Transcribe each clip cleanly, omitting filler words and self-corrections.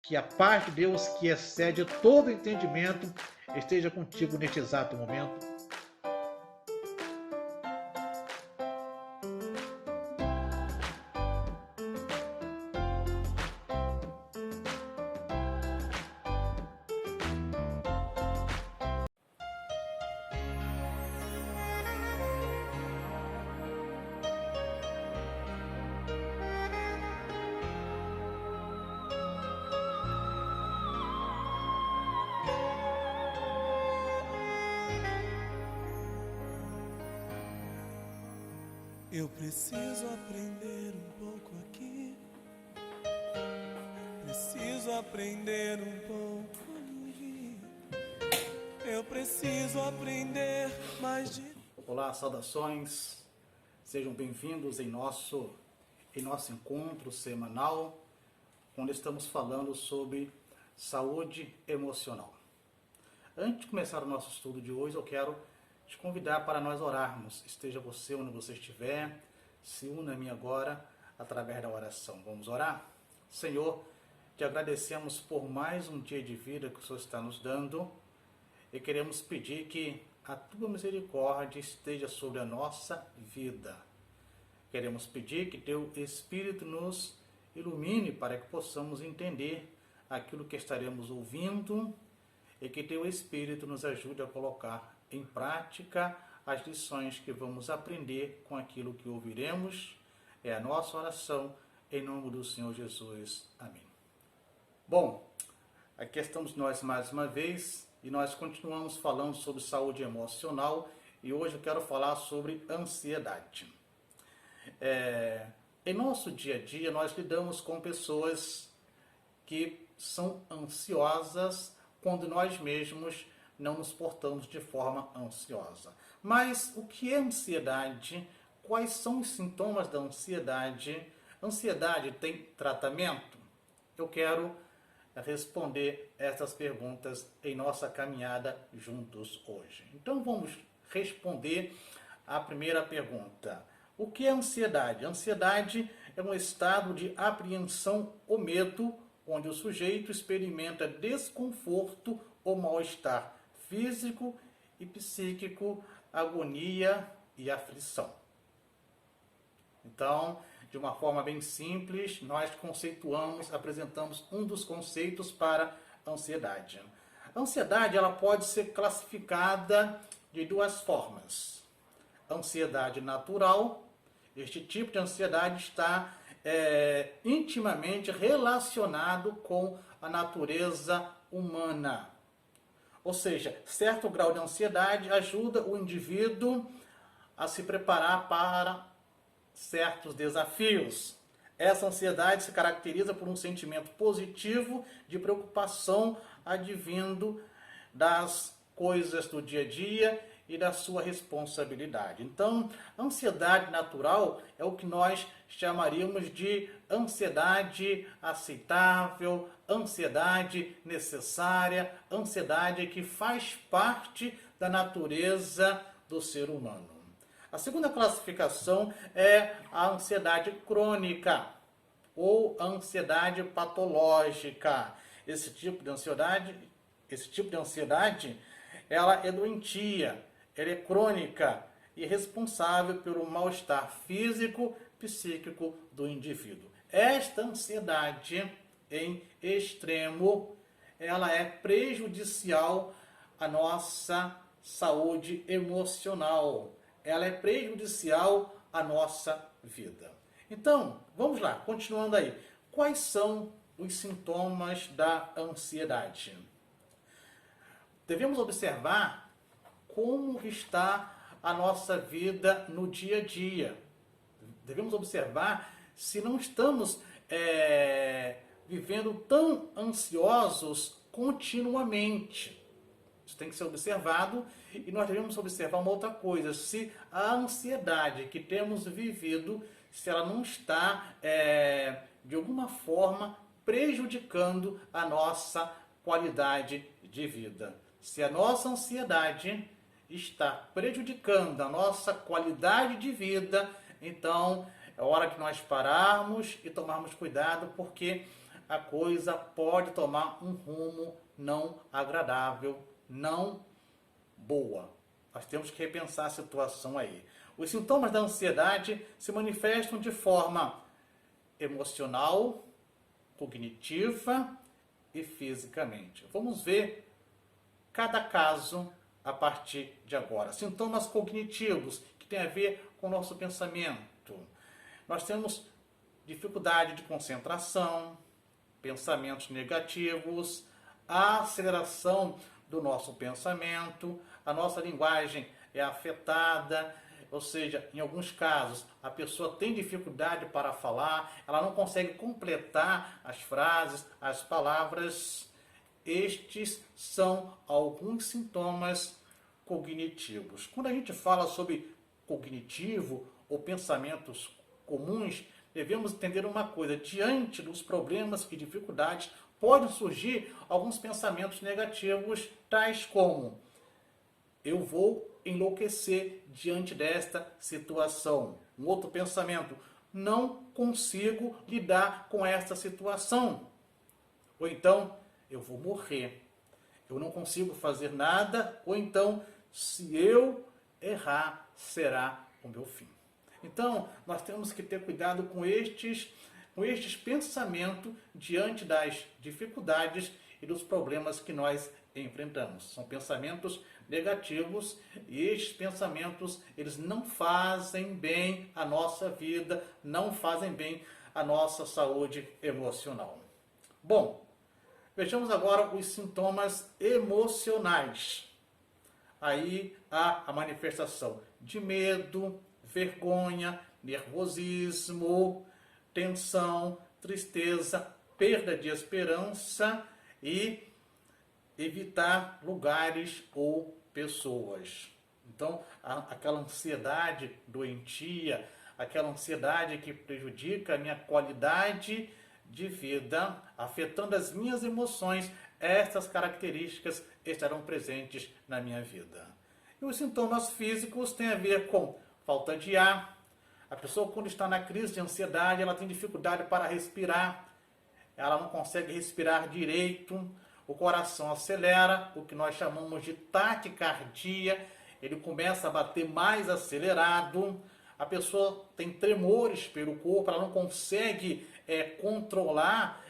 Que a paz de Deus, que excede todo entendimento, esteja contigo neste exato momento. Eu preciso aprender um pouco aqui. Preciso aprender um pouco ali. Eu preciso aprender mais de... Olá, saudações. Sejam bem-vindos em nosso encontro semanal, onde estamos falando sobre saúde emocional. Antes de começar o nosso estudo de hoje, eu quero te convidar para nós orarmos. Esteja você onde você estiver, se una a mim agora através da oração. Vamos orar? Senhor, te agradecemos por mais um dia de vida que o Senhor está nos dando e queremos pedir que a tua misericórdia esteja sobre a nossa vida. Queremos pedir que teu Espírito nos ilumine para que possamos entender aquilo que estaremos ouvindo e que teu Espírito nos ajude a colocar em prática as lições que vamos aprender com aquilo que ouviremos. É a nossa oração em nome do Senhor Jesus. Amém. Bom, aqui estamos nós mais uma vez e nós continuamos falando sobre saúde emocional e hoje eu quero falar sobre ansiedade. Em nosso dia a dia nós lidamos com pessoas que são ansiosas quando nós mesmos não nos portamos de forma ansiosa. Mas o que é ansiedade? Quais são os sintomas da ansiedade? Ansiedade tem tratamento? Eu quero responder essas perguntas em nossa caminhada juntos hoje. Então vamos responder a primeira pergunta. O que é ansiedade? Ansiedade é um estado de apreensão ou medo, onde o sujeito experimenta desconforto ou mal-estar físico e psíquico, agonia e aflição. Então, de uma forma bem simples, nós apresentamos um dos conceitos para a ansiedade. A ansiedade ela pode ser classificada de duas formas. Ansiedade natural. Este tipo de ansiedade está intimamente relacionado com a natureza humana. Ou seja, certo grau de ansiedade ajuda o indivíduo a se preparar para certos desafios. Essa ansiedade se caracteriza por um sentimento positivo de preocupação advindo das coisas do dia a dia e da sua responsabilidade. Então, ansiedade natural é o que nós chamaríamos de ansiedade aceitável, ansiedade necessária, ansiedade que faz parte da natureza do ser humano. A segunda classificação é a ansiedade crônica ou ansiedade patológica. Esse tipo de ansiedade, ela é doentia, ela é crônica e responsável pelo mal-estar físico, psíquico do indivíduo. Esta ansiedade em extremo, ela é prejudicial à nossa saúde emocional. Ela é prejudicial à nossa vida. Então, vamos lá, continuando aí. Quais são os sintomas da ansiedade? Devemos observar como está a nossa vida no dia a dia. Devemos observar se não estamos vivendo tão ansiosos continuamente. Isso tem que ser observado e nós devemos observar uma outra coisa. Se a ansiedade que temos vivido, se ela não está, de alguma forma, prejudicando a nossa qualidade de vida. Se a nossa ansiedade está prejudicando a nossa qualidade de vida, então é hora que nós pararmos e tomarmos cuidado, porque a coisa pode tomar um rumo não agradável, não boa. Nós temos que repensar a situação aí. Os sintomas da ansiedade se manifestam de forma emocional, cognitiva e fisicamente. Vamos ver cada caso a partir de agora. Sintomas cognitivos, que tem a ver com o nosso pensamento. Nós temos dificuldade de concentração, pensamentos negativos, a aceleração do nosso pensamento, a nossa linguagem é afetada, ou seja, em alguns casos a pessoa tem dificuldade para falar, ela não consegue completar as frases, as palavras. Estes são alguns sintomas cognitivos. Quando a gente fala sobre cognitivo ou pensamentos comuns, devemos entender uma coisa: diante dos problemas e dificuldades, podem surgir alguns pensamentos negativos, tais como: eu vou enlouquecer diante desta situação. Um outro pensamento: não consigo lidar com esta situação. Ou então: eu vou morrer. Eu não consigo fazer nada. Ou então: se eu errar, será o meu fim. Então, nós temos que ter cuidado com estes pensamentos diante das dificuldades e dos problemas que nós enfrentamos. São pensamentos negativos e estes pensamentos, eles não fazem bem à nossa vida, não fazem bem à nossa saúde emocional. Bom, vejamos agora os sintomas emocionais. Aí há a manifestação de medo, vergonha, nervosismo, tensão, tristeza, perda de esperança e evitar lugares ou pessoas. Então, aquela ansiedade doentia, aquela ansiedade que prejudica a minha qualidade de vida, afetando as minhas emoções, estas características estarão presentes na minha vida. E os sintomas físicos têm a ver com falta de ar. A pessoa, quando está na crise de ansiedade, ela tem dificuldade para respirar, ela não consegue respirar direito, o coração acelera, o que nós chamamos de taquicardia, ele começa a bater mais acelerado, a pessoa tem tremores pelo corpo, ela não consegue controlar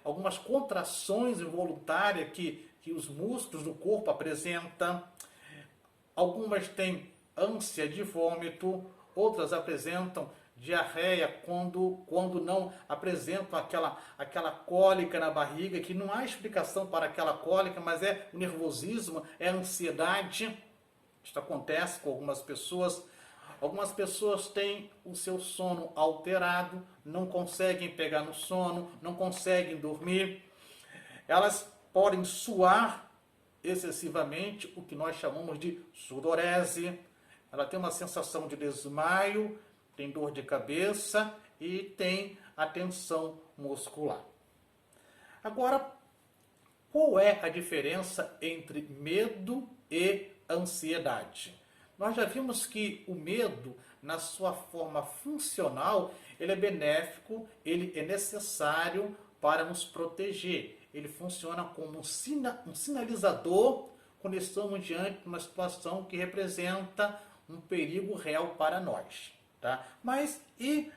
algumas contrações involuntárias que os músculos do corpo apresentam. Algumas têm ânsia de vômito, outras apresentam diarreia quando não apresentam aquela cólica na barriga, que não há explicação para aquela cólica, mas é o nervosismo, é a ansiedade. Isso acontece com algumas pessoas. Algumas pessoas têm o seu sono alterado, não conseguem pegar no sono, não conseguem dormir. Elas podem suar excessivamente, o que nós chamamos de sudorese. Ela tem uma sensação de desmaio, tem dor de cabeça e tem a tensão muscular. Agora, qual é a diferença entre medo e ansiedade? Nós já vimos que o medo, na sua forma funcional, ele é benéfico, ele é necessário para nos proteger. Ele funciona como um sinalizador quando estamos diante de uma situação que representa um perigo real para nós. Tá? Mas e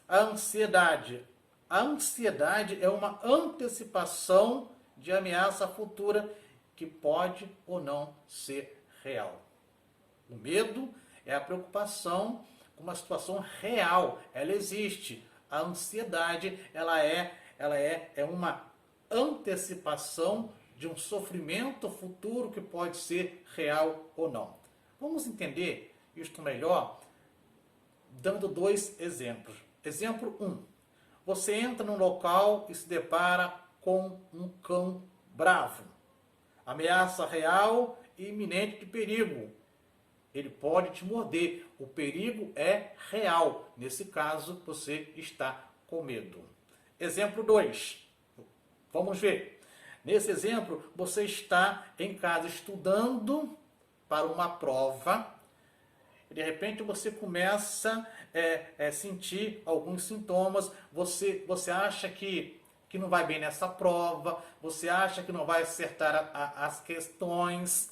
a ansiedade? A ansiedade é uma antecipação de ameaça futura que pode ou não ser real. O medo é a preocupação com uma situação real, ela existe. A ansiedade, ela é uma antecipação de um sofrimento futuro que pode ser real ou não. Vamos entender isto melhor dando dois exemplos. Exemplo 1. Você entra num local e se depara com um cão bravo. Ameaça real e iminente de perigo. Ele pode te morder. O perigo é real. Nesse caso, você está com medo. Exemplo 2. Vamos ver. Nesse exemplo, você está em casa estudando para uma prova de repente você começa a sentir alguns sintomas, você acha que não vai bem nessa prova, você acha que não vai acertar as questões,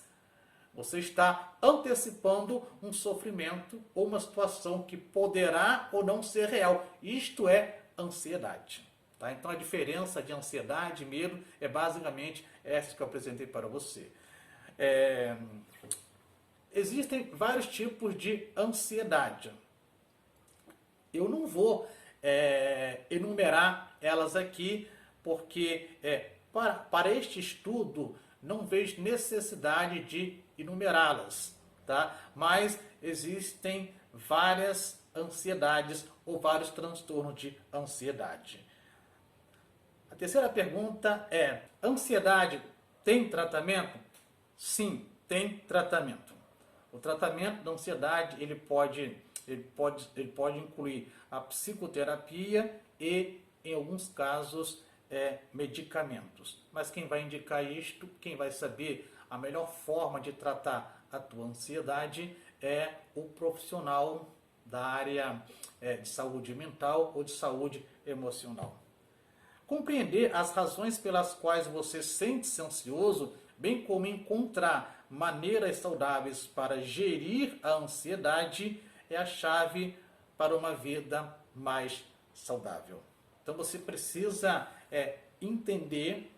você está antecipando um sofrimento ou uma situação que poderá ou não ser real. Isto é ansiedade. Tá? Então a diferença de ansiedade e medo é basicamente essa que eu apresentei para você. Existem vários tipos de ansiedade. Eu não vou enumerar elas aqui, porque para este estudo não vejo necessidade de enumerá-las, tá? Mas existem várias ansiedades ou vários transtornos de ansiedade. A terceira pergunta é: ansiedade tem tratamento? Sim, tem tratamento. O tratamento da ansiedade ele pode incluir a psicoterapia e, em alguns casos, medicamentos. Mas quem vai indicar isto, quem vai saber a melhor forma de tratar a tua ansiedade é o profissional da área de saúde mental ou de saúde emocional. Compreender as razões pelas quais você sente-se ansioso, bem como encontrar maneiras saudáveis para gerir a ansiedade, é a chave para uma vida mais saudável. Então você precisa entender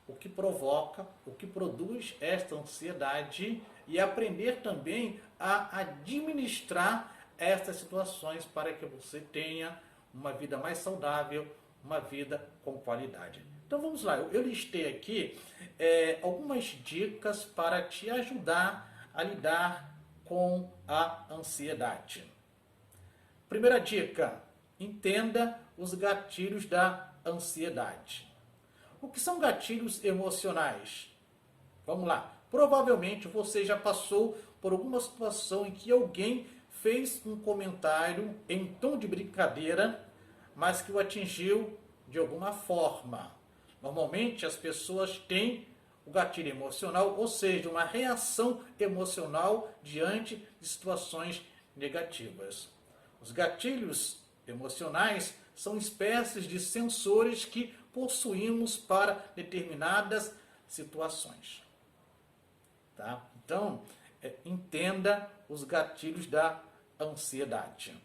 o que provoca, o que produz esta ansiedade e aprender também a administrar estas situações para que você tenha uma vida mais saudável, uma vida com qualidade. Então vamos lá, eu listei aqui algumas dicas para te ajudar a lidar com a ansiedade. Primeira dica: entenda os gatilhos da ansiedade. O que são gatilhos emocionais? Vamos lá. Provavelmente você já passou por alguma situação em que alguém fez um comentário em tom de brincadeira, mas que o atingiu de alguma forma. Normalmente as pessoas têm o gatilho emocional, ou seja, uma reação emocional diante de situações negativas. Os gatilhos emocionais são espécies de sensores que possuímos para determinadas situações. Tá? Então, entenda os gatilhos da ansiedade.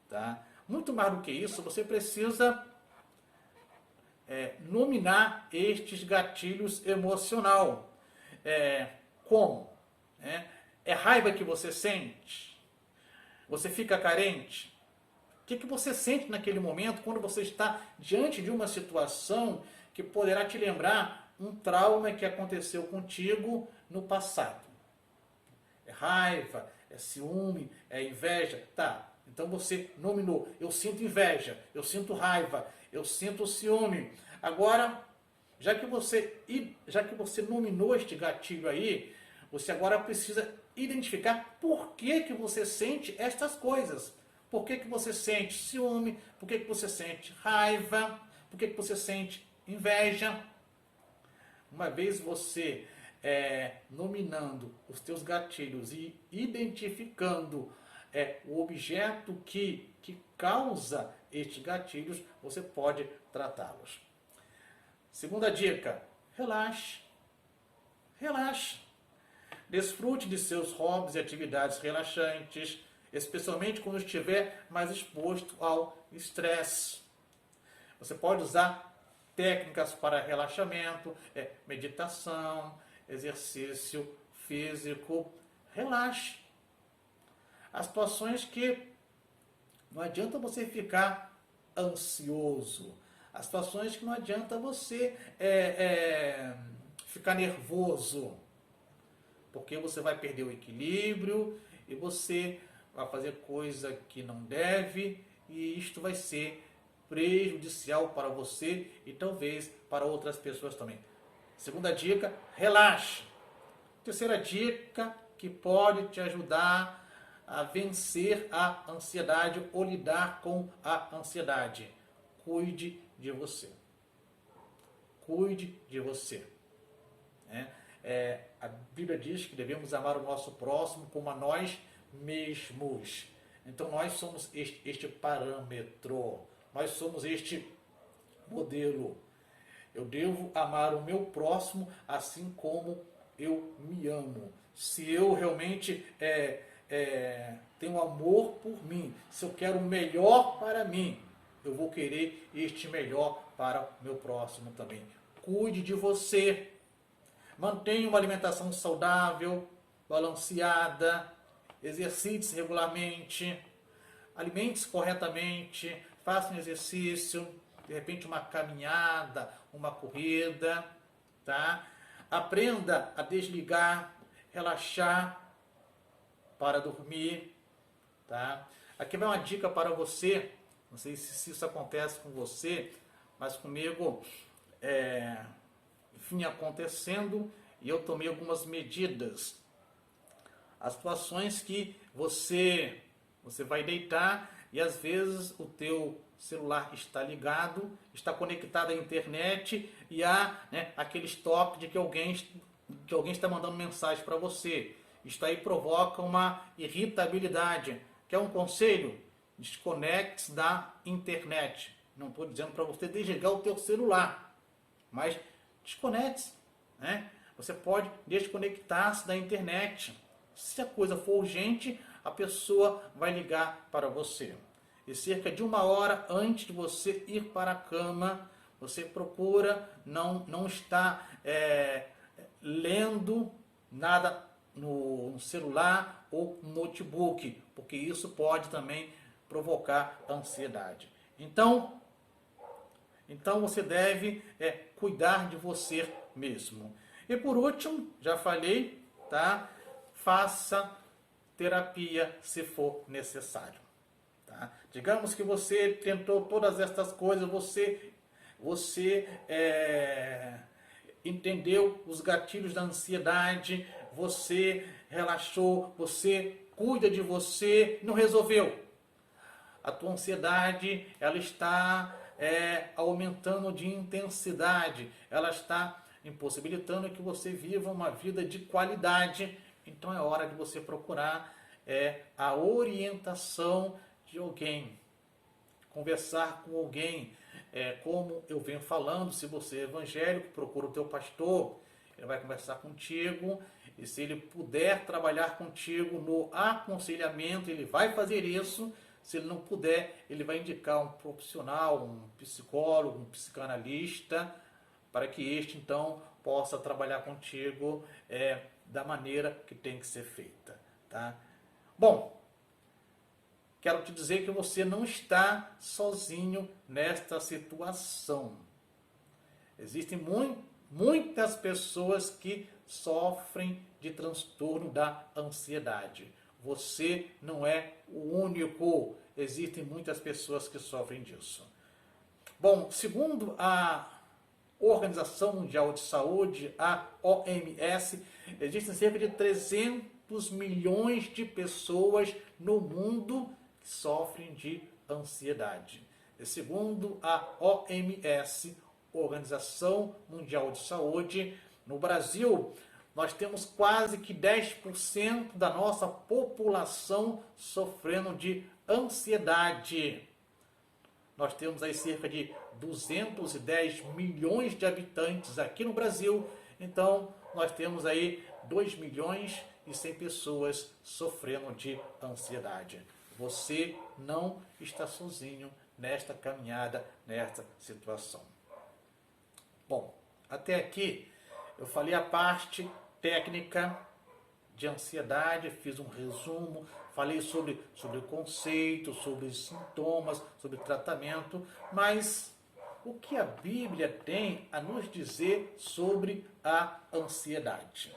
Tá? Muito mais do que isso, você precisa nominar estes gatilhos emocional. Como? É raiva que você sente? Você fica carente? O que você sente naquele momento quando você está diante de uma situação que poderá te lembrar um trauma que aconteceu contigo no passado? É raiva, é ciúme, é inveja? Tá, então você nominou. Eu sinto inveja, eu sinto raiva, eu sinto ciúme. Agora, já que você nominou este gatilho aí, você agora precisa identificar por que você sente estas coisas. Por que você sente ciúme? Por que você sente raiva? Por que você sente inveja? Uma vez você nominando os teus gatilhos e identificando o objeto que causa estes gatilhos, você pode tratá-los. Segunda dica: relaxe. Relaxe. Desfrute de seus hobbies e atividades relaxantes, especialmente quando estiver mais exposto ao estresse. Você pode usar técnicas para relaxamento, meditação, exercício físico. Relaxe. Há situações que não adianta você ficar ansioso. Há situações que não adianta você ficar nervoso, porque você vai perder o equilíbrio e você vai fazer coisa que não deve, e isto vai ser prejudicial para você e talvez para outras pessoas também. Segunda dica: relaxe. Terceira dica que pode te ajudar a vencer a ansiedade ou lidar com a ansiedade: cuide de você. Cuide de você. A Bíblia diz que devemos amar o nosso próximo como a nós mesmos. Então nós somos este parâmetro, nós somos este modelo. Eu devo amar o meu próximo assim como eu me amo. Se eu realmente tenho amor por mim, se eu quero o melhor para mim, eu vou querer este melhor para o meu próximo também. Cuide de você. Mantenha uma alimentação saudável, balanceada, exercite-se regularmente, alimente-se corretamente, faça um exercício, de repente uma caminhada, uma corrida, tá? Aprenda a desligar, relaxar para dormir, tá? Aqui vai uma dica para você, não sei se isso acontece com você, mas comigo vinha acontecendo e eu tomei algumas medidas. As situações que você vai deitar e às vezes o teu celular está ligado, está conectado à internet e há aquele toque de que alguém está mandando mensagem para você. Isso aí provoca uma irritabilidade. Quer um conselho? Desconecte-se da internet. Não estou dizendo para você desligar o teu celular, mas desconecte-se. Você pode desconectar-se da internet. Se a coisa for urgente, a pessoa vai ligar para você. E cerca de 1 hora antes de você ir para a cama, você procura não estar lendo nada no celular ou no notebook, porque isso pode também provocar ansiedade. Então você deve cuidar de você mesmo. E por último, já falei, tá? Faça terapia se for necessário. Tá? Digamos que você tentou todas estas coisas, você entendeu os gatilhos da ansiedade, você relaxou, você cuida de você, não resolveu. A tua ansiedade, ela está aumentando de intensidade, ela está impossibilitando que você viva uma vida de qualidade. Então é hora de você procurar a orientação de alguém, conversar com alguém, como eu venho falando, se você é evangélico, procura o teu pastor, ele vai conversar contigo, e se ele puder trabalhar contigo no aconselhamento, ele vai fazer isso. Se ele não puder, ele vai indicar um profissional, um psicólogo, um psicanalista, para que este então possa trabalhar contigo da maneira que tem que ser feita. Tá? Bom, quero te dizer que você não está sozinho nesta situação. Existem muitas pessoas que sofrem de transtorno da ansiedade. Você não é o único. Existem muitas pessoas que sofrem disso. Bom, segundo a Organização Mundial de Saúde, a OMS, existem cerca de 300 milhões de pessoas no mundo que sofrem de ansiedade. E segundo a OMS, Organização Mundial de Saúde, no Brasil, nós temos quase que 10% da nossa população sofrendo de ansiedade. Nós temos aí cerca de 210 milhões de habitantes aqui no Brasil, então nós temos aí 2 milhões e 100 pessoas sofrendo de ansiedade. Você não está sozinho nesta caminhada, nesta situação. Bom, até aqui eu falei a parte técnica de ansiedade, fiz um resumo, falei sobre o conceito, sobre os sintomas, sobre o tratamento, mas o que a Bíblia tem a nos dizer sobre a ansiedade?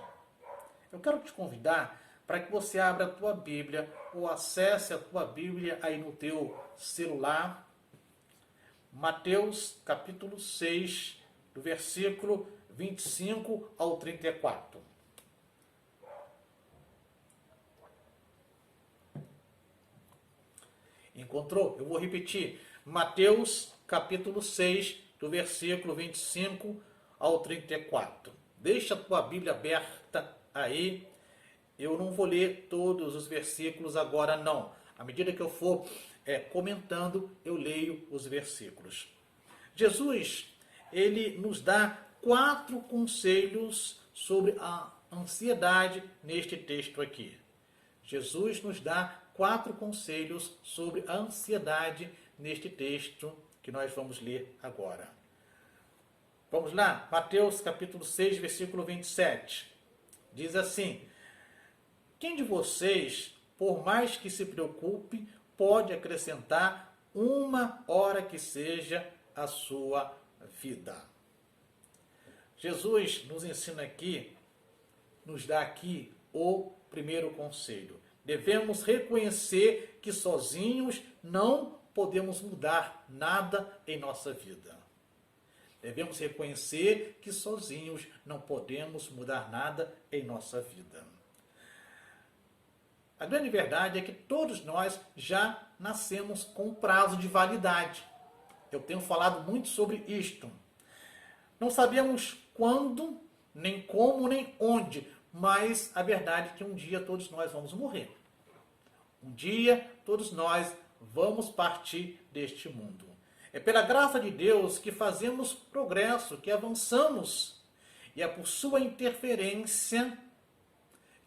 Eu quero te convidar para que você abra a tua Bíblia ou acesse a tua Bíblia aí no teu celular, Mateus capítulo 6, do versículo 25 ao 34. Encontrou? Eu vou repetir. Mateus capítulo 6, do versículo 25 ao 34. Deixa a tua Bíblia aberta aí Eu não vou ler todos os versículos agora, não. À medida que eu for comentando, eu leio os versículos. Jesus, ele nos dá 4 conselhos sobre a ansiedade neste texto aqui. Jesus nos dá 4 conselhos sobre a ansiedade neste texto que nós vamos ler agora. Vamos lá, Mateus capítulo 6, versículo 27. Diz assim: quem de vocês, por mais que se preocupe, pode acrescentar 1 hora que seja a sua vida? Jesus nos ensina aqui, nos dá aqui o primeiro conselho. Devemos reconhecer que sozinhos não podemos mudar nada em nossa vida. Devemos reconhecer que sozinhos não podemos mudar nada em nossa vida. A grande verdade é que todos nós já nascemos com um prazo de validade. Eu tenho falado muito sobre isto. Não sabemos quando, nem como, nem onde, mas a verdade é que um dia todos nós vamos morrer. Um dia todos nós vamos partir deste mundo. É pela graça de Deus que fazemos progresso, que avançamos. E é por sua interferência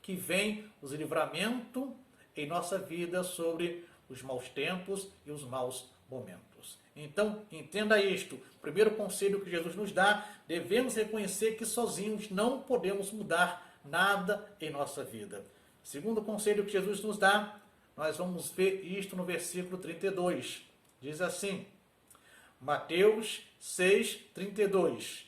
que vem os livramentos em nossa vida sobre os maus tempos e os maus momentos. Então, entenda isto. O primeiro conselho que Jesus nos dá, devemos reconhecer que sozinhos não podemos mudar nada em nossa vida. O segundo conselho que Jesus nos dá, nós vamos ver isto no versículo 32. Diz assim, Mateus 6, 32.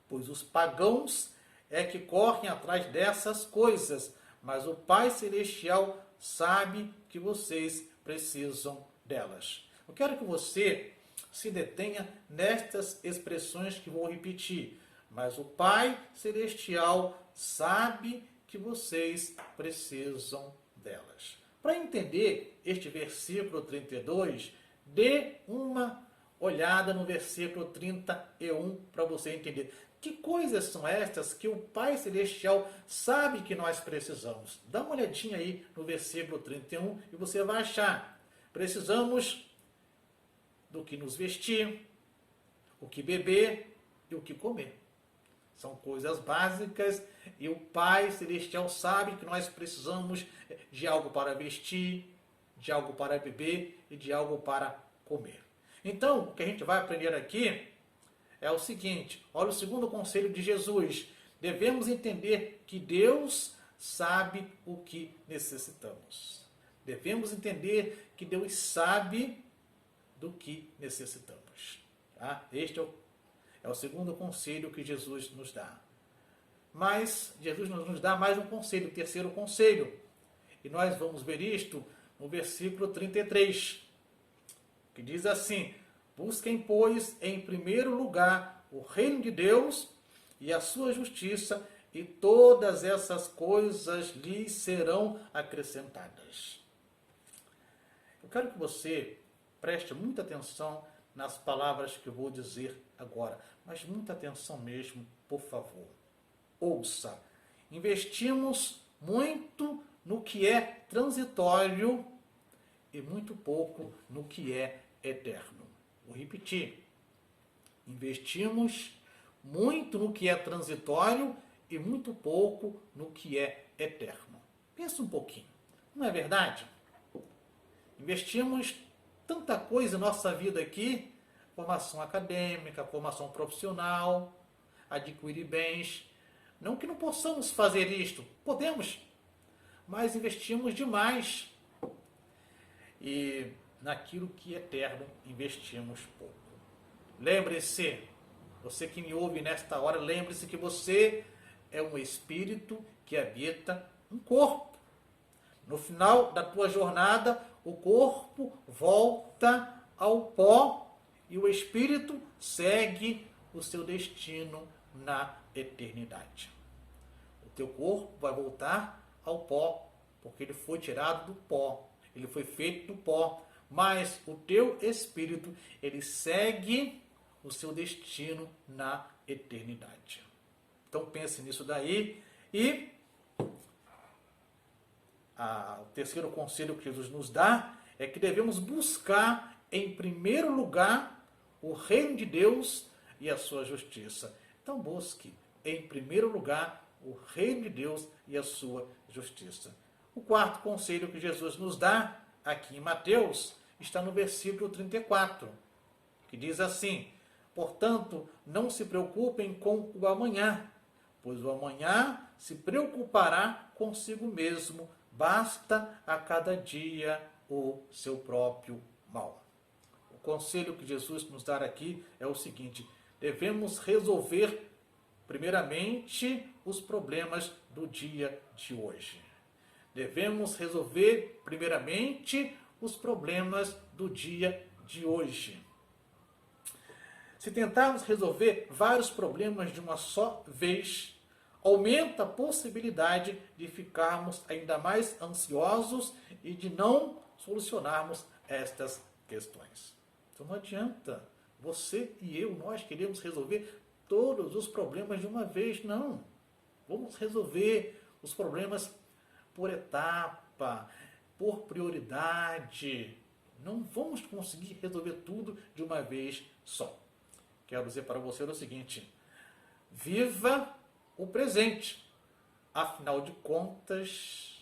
Pois os pagãos é que correm atrás dessas coisas, mas o Pai Celestial sabe que vocês precisam delas. Eu quero que você se detenha nestas expressões que vou repetir. Mas o Pai Celestial sabe que vocês precisam delas. Para entender este versículo 32, dê uma olhada no versículo 31 para você entender. Que coisas são estas que o Pai Celestial sabe que nós precisamos? Dá uma olhadinha aí no versículo 31 e você vai achar. Precisamos do que nos vestir, o que beber e o que comer. São coisas básicas e o Pai Celestial sabe que nós precisamos de algo para vestir, de algo para beber e de algo para comer. Então, o que a gente vai aprender aqui é o seguinte, olha o segundo conselho de Jesus. Devemos entender que Deus sabe o que necessitamos. Devemos entender que Deus sabe do que necessitamos. Tá? Este é o segundo conselho que Jesus nos dá. Mas Jesus nos dá mais um conselho, o terceiro conselho. E nós vamos ver isto no versículo 33, que diz assim, busquem, pois, em primeiro lugar o reino de Deus e a sua justiça, e todas essas coisas lhes serão acrescentadas. Eu quero que você preste muita atenção nas palavras que eu vou dizer agora, mas muita atenção mesmo, por favor. Ouça, investimos muito no que é transitório e muito pouco no que é eterno. Vou repetir. Investimos muito no que é transitório e muito pouco no que é eterno. Pensa um pouquinho. Não é verdade? Investimos tanta coisa em nossa vida aqui, formação acadêmica, formação profissional, adquirir bens. Não que não possamos fazer isto, podemos, mas investimos demais. E naquilo que é eterno, investimos pouco. Lembre-se, você que me ouve nesta hora, lembre-se que você é um espírito que habita um corpo. No final da tua jornada, o corpo volta ao pó e o espírito segue o seu destino na eternidade. O teu corpo vai voltar ao pó, porque ele foi tirado do pó, ele foi feito do pó, mas o teu espírito, ele segue o seu destino na eternidade. Então pense nisso daí e o terceiro conselho que Jesus nos dá é que devemos buscar em primeiro lugar o reino de Deus e a sua justiça. Então busque em primeiro lugar o reino de Deus e a sua justiça. O quarto conselho que Jesus nos dá aqui em Mateus está no versículo 34, que diz assim: portanto, não se preocupem com o amanhã, pois o amanhã se preocupará consigo mesmo, basta a cada dia o seu próprio mal. O conselho que Jesus nos dá aqui é o seguinte: devemos resolver primeiramente os problemas do dia de hoje. Devemos resolver primeiramente os problemas do dia de hoje. Se tentarmos resolver vários problemas de uma só vez, aumenta a possibilidade de ficarmos ainda mais ansiosos e de não solucionarmos estas questões. Então não adianta você e eu, nós queremos resolver todos os problemas de uma vez, não. Vamos resolver os problemas por etapa, por prioridade. Não vamos conseguir resolver tudo de uma vez só. Quero dizer para você o seguinte: viva o presente. Afinal de contas,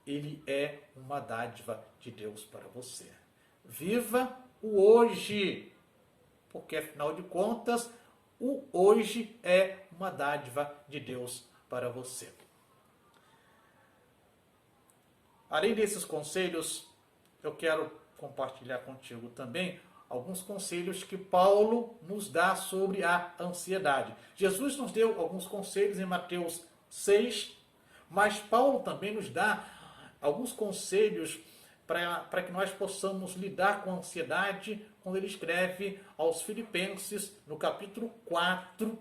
ele é uma dádiva de Deus para você. Viva o hoje, porque afinal de contas, o hoje é uma dádiva de Deus para você. Além desses conselhos, eu quero compartilhar contigo também alguns conselhos que Paulo nos dá sobre a ansiedade. Jesus nos deu alguns conselhos em Mateus 6, mas Paulo também nos dá alguns conselhos para que nós possamos lidar com a ansiedade, quando ele escreve aos Filipenses, no capítulo 4,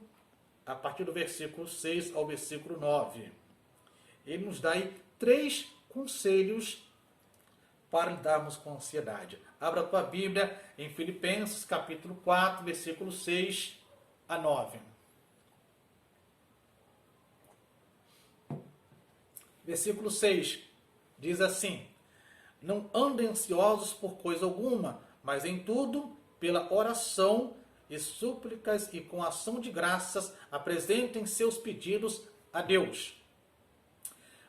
a partir do versículo 6 ao versículo 9. Ele nos dá aí 3 conselhos para lidarmos com a ansiedade. Abra a tua Bíblia em Filipenses, capítulo 4, versículo 6 a 9. Versículo 6 diz assim: não andem ansiosos por coisa alguma, mas em tudo, pela oração e súplicas e com ação de graças, apresentem seus pedidos a Deus.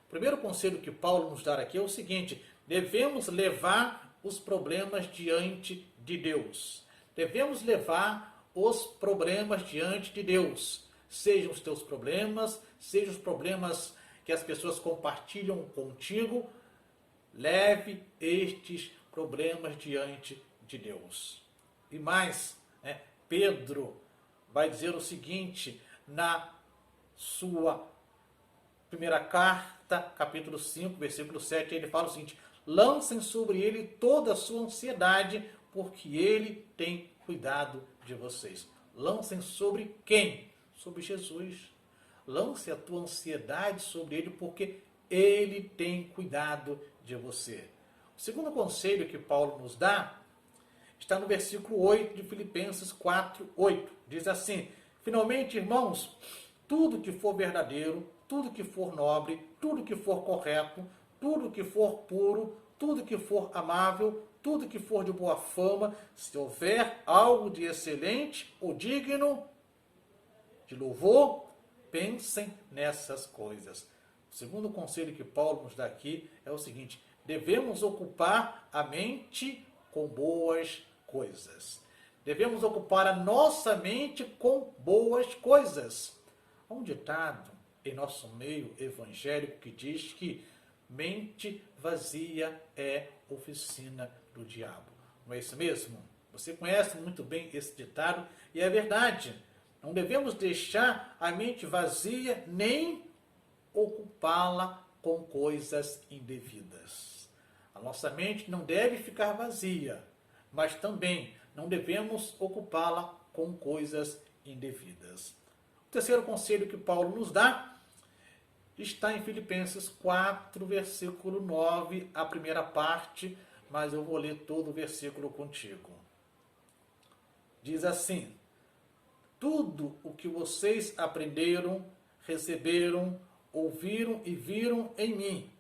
O primeiro conselho que Paulo nos dá aqui é o seguinte: devemos levar os problemas diante de Deus. Devemos levar os problemas diante de Deus. Sejam os teus problemas, sejam os problemas que as pessoas compartilham contigo, leve estes problemas diante de Deus. E mais, Pedro vai dizer o seguinte na sua primeira carta, capítulo 5, versículo 7, ele fala o seguinte: lancem sobre ele toda a sua ansiedade, porque ele tem cuidado de vocês. Lancem sobre quem? Sobre Jesus. Lance a tua ansiedade sobre ele, porque ele tem cuidado de você. O segundo conselho que Paulo nos dá está no versículo 8 de Filipenses 4, 8. Diz assim: finalmente, irmãos, tudo que for verdadeiro, tudo que for nobre, tudo que for correto, tudo que for puro, tudo que for amável, tudo que for de boa fama, se houver algo de excelente ou digno de louvor, pensem nessas coisas. O segundo conselho que Paulo nos dá aqui é o seguinte: devemos ocupar a mente com boas coisas. Devemos ocupar a nossa mente com boas coisas. Há um ditado em nosso meio evangélico que diz que mente vazia é oficina do diabo. Não é isso mesmo? Você conhece muito bem esse ditado e é verdade. Não devemos deixar a mente vazia nem ocupá-la com coisas indevidas. A nossa mente não deve ficar vazia, mas também não devemos ocupá-la com coisas indevidas. O terceiro conselho que Paulo nos dá está em Filipenses 4, versículo 9, a primeira parte, mas eu vou ler todo o versículo contigo. Diz assim: tudo o que vocês aprenderam, receberam, ouviram e viram em mim,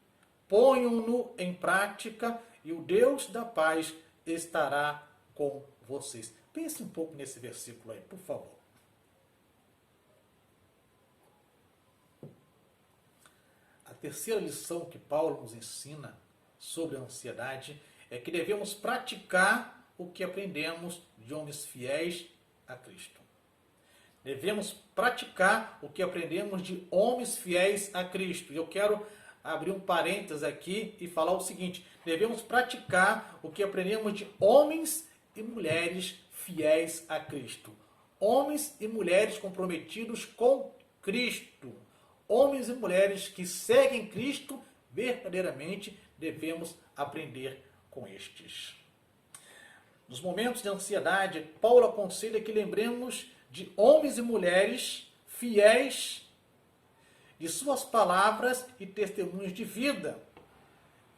ponham-no em prática e o Deus da paz estará com vocês. Pense um pouco nesse versículo aí, por favor. A terceira lição que Paulo nos ensina sobre a ansiedade é que devemos praticar o que aprendemos de homens fiéis a Cristo. Devemos praticar o que aprendemos de homens fiéis a Cristo. E eu quero abrir um parênteses aqui e falar o seguinte: devemos praticar o que aprendemos de homens e mulheres fiéis a Cristo. Homens e mulheres comprometidos com Cristo. Homens e mulheres que seguem Cristo verdadeiramente, devemos aprender com estes. Nos momentos de ansiedade, Paulo aconselha que lembremos de homens e mulheres fiéis de suas palavras e testemunhos de vida,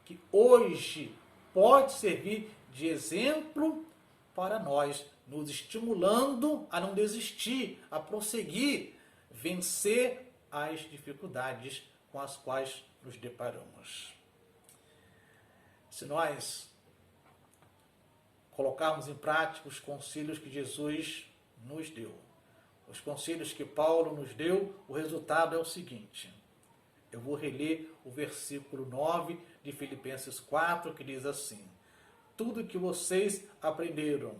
que hoje pode servir de exemplo para nós, nos estimulando a não desistir, a prosseguir, vencer as dificuldades com as quais nos deparamos. Se nós colocarmos em prática os conselhos que Jesus nos deu, os conselhos que Paulo nos deu, o resultado é o seguinte. Eu vou reler o versículo 9 de Filipenses 4, que diz assim: tudo que vocês aprenderam,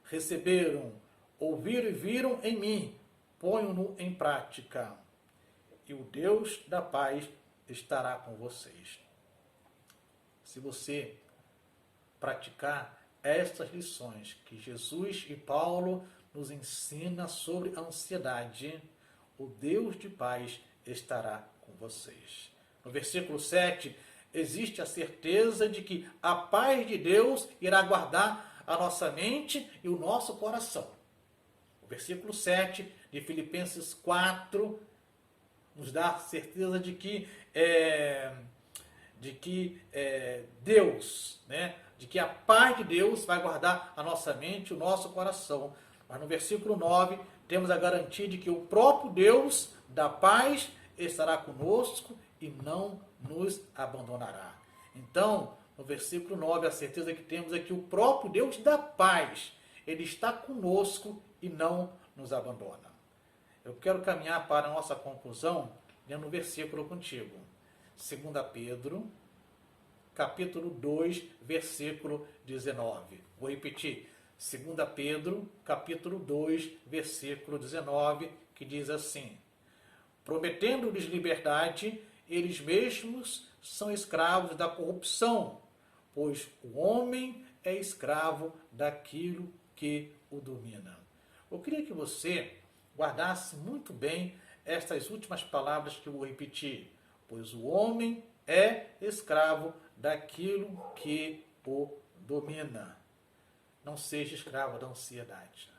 receberam, ouviram e viram em mim, ponham-no em prática, e o Deus da paz estará com vocês. Se você praticar estas lições que Jesus e Paulo nos ensina sobre a ansiedade, o Deus de paz estará com vocês. No versículo 7, existe a certeza de que a paz de Deus irá guardar a nossa mente e o nosso coração. O versículo 7 de Filipenses 4 nos dá a certeza de que Deus, de que a paz de Deus vai guardar a nossa mente e o nosso coração. Mas no versículo 9, temos a garantia de que o próprio Deus da paz estará conosco e não nos abandonará. Então, no versículo 9, a certeza que temos é que o próprio Deus da paz, ele está conosco e não nos abandona. Eu quero caminhar para a nossa conclusão lendo um versículo contigo. 2 Pedro, capítulo 2, versículo 19. Vou repetir. 2 Pedro, capítulo 2, versículo 19, que diz assim: prometendo-lhes liberdade, eles mesmos são escravos da corrupção, pois o homem é escravo daquilo que o domina. Eu queria que você guardasse muito bem estas últimas palavras que eu vou repetir. Pois o homem é escravo daquilo que o domina. Não seja escravo da ansiedade.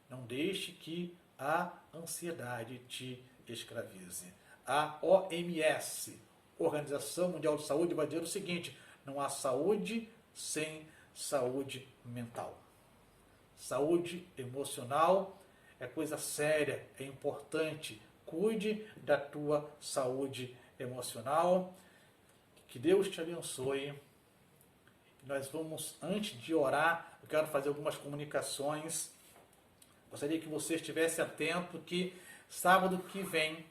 Não deixe que a ansiedade te escravize. A OMS, Organização Mundial de Saúde, vai dizer o seguinte: não há saúde sem saúde mental. Saúde emocional é coisa séria, é importante. Cuide da tua saúde emocional. Que Deus te abençoe. Nós vamos, antes de orar, eu quero fazer algumas comunicações. Gostaria que você estivesse atento que sábado que vem,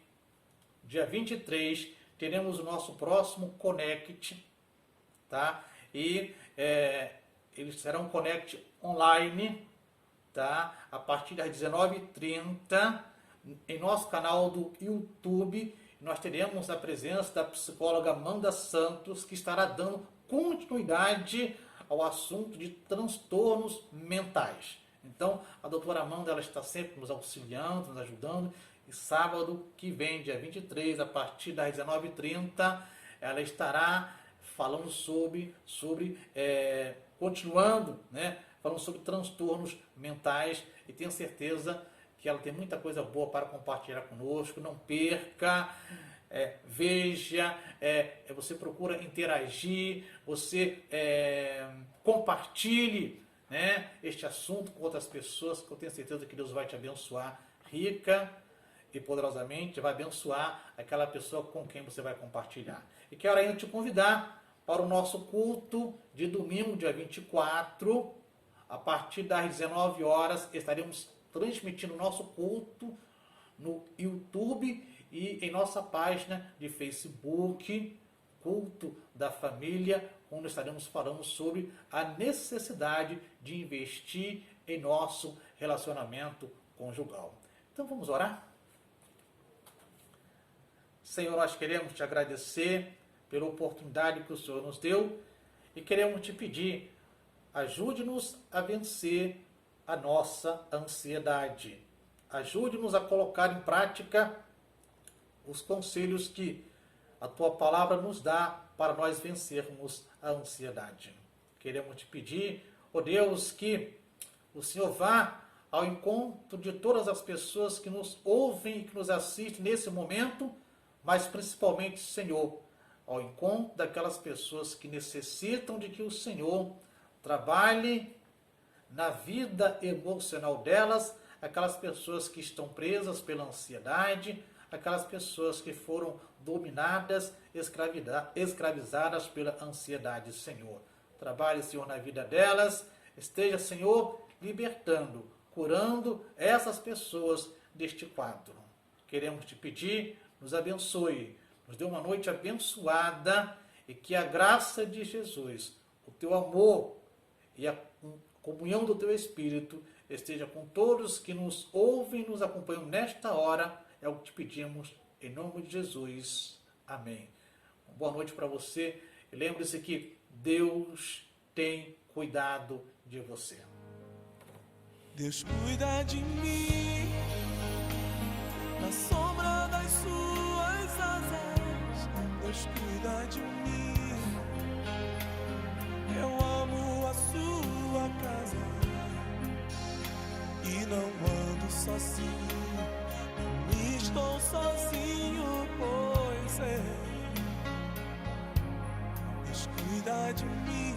dia 23, teremos o nosso próximo Connect, tá? E eles serão Connect online, tá? A partir das 19h30, em nosso canal do YouTube. Nós teremos a presença da psicóloga Amanda Santos, que estará dando continuidade ao assunto de transtornos mentais. Então, a doutora Amanda, ela está sempre nos auxiliando, nos ajudando. E sábado que vem, dia 23, a partir das 19h30, ela estará falando continuando, falando sobre transtornos mentais. E tenho certeza que ela tem muita coisa boa para compartilhar conosco. Não perca, veja, você procura interagir, você compartilhe este assunto com outras pessoas, que eu tenho certeza que Deus vai te abençoar rica e poderosamente, vai abençoar aquela pessoa com quem você vai compartilhar. E quero ainda te convidar para o nosso culto de domingo, dia 24. A partir das 19 horas, estaremos transmitindo o nosso culto no YouTube e em nossa página de Facebook, Culto da Família, onde estaremos falando sobre a necessidade de investir em nosso relacionamento conjugal. Então vamos orar? Senhor, nós queremos te agradecer pela oportunidade que o Senhor nos deu e queremos te pedir, ajude-nos a vencer a nossa ansiedade. Ajude-nos a colocar em prática os conselhos que a tua palavra nos dá para nós vencermos a ansiedade. Queremos te pedir, ó Deus, que o Senhor vá ao encontro de todas as pessoas que nos ouvem e que nos assistem nesse momento, mas principalmente, Senhor, ao encontro daquelas pessoas que necessitam de que o Senhor trabalhe na vida emocional delas, aquelas pessoas que estão presas pela ansiedade, aquelas pessoas que foram dominadas, escravizadas pela ansiedade, Senhor. Trabalhe, Senhor, na vida delas, esteja, Senhor, libertando, curando essas pessoas deste quadro. Queremos te pedir, nos abençoe, nos dê uma noite abençoada e que a graça de Jesus, o teu amor e a comunhão do teu Espírito esteja com todos que nos ouvem e nos acompanham nesta hora. É o que te pedimos, em nome de Jesus. Amém. Uma boa noite para você e lembre-se que Deus tem cuidado de você. Deus cuida de mim, na sombra das suas asas. Deus cuida de mim, eu amo a sua casa e não ando sozinho, não estou sozinho, pois é. Deus cuida de mim.